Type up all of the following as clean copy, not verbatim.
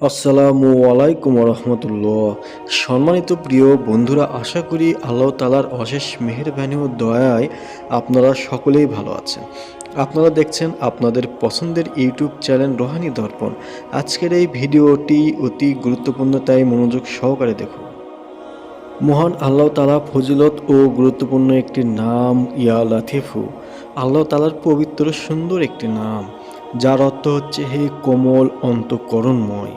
আসসালামু আলাইকুম রহমতুল্লাহ। সম্মানিত প্রিয় বন্ধুরা, আশা করি আল্লাহ তালার অশেষ মেহেরবানি ও দয়ায় আপনারা সকলেই ভালো আছেন। আপনারা দেখছেন আপনাদের পছন্দের ইউটিউব চ্যানেল রোহানি দর্পণ। আজকের এই ভিডিওটি অতি গুরুত্বপূর্ণ, তাই মনোযোগ সহকারে দেখুন। মহান আল্লাহ তালা ফজিলত ও গুরুত্বপূর্ণ একটি নাম ইয়া লাতিফু। আল্লাহ তালার পবিত্র সুন্দর একটি নাম, যার অর্থ হচ্ছে হে কোমল অন্তঃকরণময়।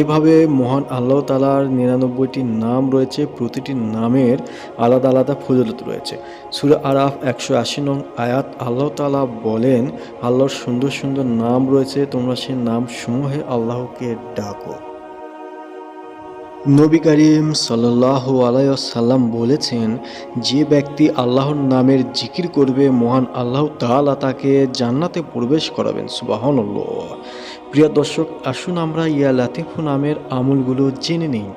এভাবে মহান আল্লাহ তালার ৯৯টি নাম রয়েছে, প্রতিটি নামের আলাদা আলাদা ফজিলত রয়েছে। সূরা আরাফ ১৮০ নং আয়াত আল্লাহ তালা বলেন, আল্লাহর সুন্দর সুন্দর নাম রয়েছে, তোমরা সেই নাম সমূহে আল্লাহকে ডাকো। নবী করিম সাল্লাল্লাহু আলাইহি ওয়াসাল্লাম বলেছেন, যে ব্যক্তি আল্লাহর নামের জিকির করবে, মহান আল্লাহ তাআলা তাকে জান্নাতে প্রবেশ করাবেন। সুবহানাল্লাহ। প্রিয় দর্শক, আসুন আমরা ইয়া লাতিফু নামের আমলগুলো জেনে নিই।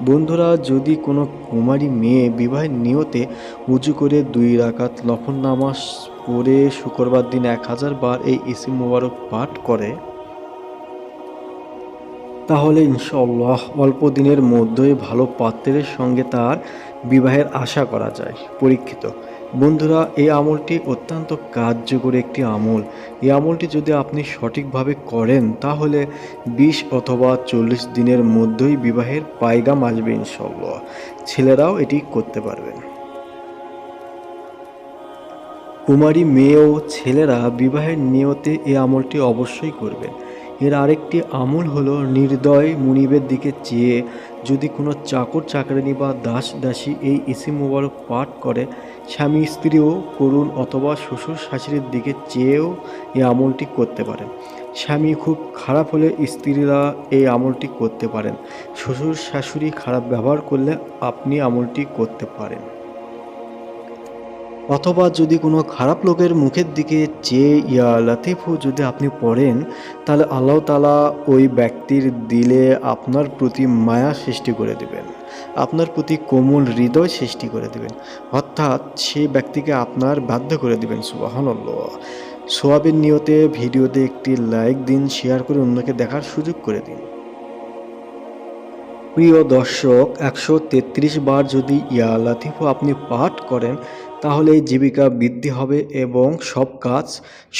বন্ধুরা, যদি কোনো কুমারী মেয়ে বিবাহের নিয়তে উজু করে ২ রাকাত নফল নামাজ পড়ে শুক্রবার দিন ১০০০ বার এই ইসিম মোবারক পাঠ করে, তাহলে ইনশাআল্লাহ অল্প দিনের মধ্যেই ভালো পাত্রের সঙ্গে তার বিবাহের আশা করা যায়। পরীক্ষিত বন্ধুরা, এই আমলটি অত্যন্ত কার্যকর একটি আমল। এই আমলটি যদি আপনি সঠিকভাবে করেন, তাহলে ২০ অথবা ৪০ দিনের মধ্যেই বিবাহের পায়গাম আসবে ইনশাআল্লাহ। ছেলেরাও এটি করতে পারবেন। কুমারী মেয়ে ও ছেলেরা বিবাহের নিয়তে এই আমলটি অবশ্যই করবেন। এর আরেকটি আমল হলো, নির্দয় মুনিবের দিকে চেয়ে যদি কোনো চাকর চাকরানী বা দাস দাসী এই ইসিম মোবারক পাঠ করে, স্বামী স্ত্রীও করুন অথবা শ্বশুর শাশুড়ির দিকে চেয়েও এই আমলটি করতে পারেন। স্বামী খুব খারাপ হলে স্ত্রীরা এই আমলটি করতে পারেন। শ্বশুর শাশুড়ি খারাপ ব্যবহার করলে আপনি আমলটি করতে পারেন। অথবা যদি কোনো খারাপ লোকের মুখের দিকে চেয়ে ইয়া লাতিফু যদি আপনি পড়েন, তাহলে আল্লাহ তাআলা ওই ব্যক্তির দিলে আপনার প্রতি মায়া সৃষ্টি করে দেবেন, আপনার প্রতি কোমল হৃদয় সৃষ্টি করে দেবেন, অর্থাৎ সেই ব্যক্তিকে আপনার বাধ্য করে দেবেন। সুবহানাল্লাহ। সোয়াবের নিয়তে ভিডিওতে একটি লাইক দিন, শেয়ার করে অন্যকে দেখার সুযোগ করে দিন। প্রিয় দর্শক, ১৩৩ বার যদি ইয়া লাতিফু আপনি পাঠ করেন, তাহলে এই জীবিকা বৃদ্ধি হবে এবং সব কাজ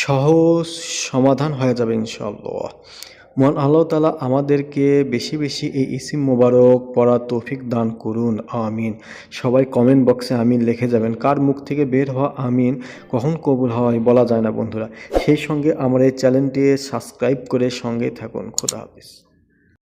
সহজ সমাধান হয়ে যাবে ইনশাআল্লাহ। মহান আল্লাহ তাআলা আমাদেরকে বেশি বেশি এই ইসিম মোবারক পড়ার তৌফিক দান করুন, আমিন। সবাই কমেন্ট বক্সে আমিন লিখে যাবেন। কার মুখ থেকে বের হওয়া আমিন কখন কবুল হয় বলা যায় না বন্ধুরা। সেই সঙ্গে আমার এই চ্যানেলটি সাবস্ক্রাইব করে সঙ্গেই থাকুন। খোদা হাফেজ।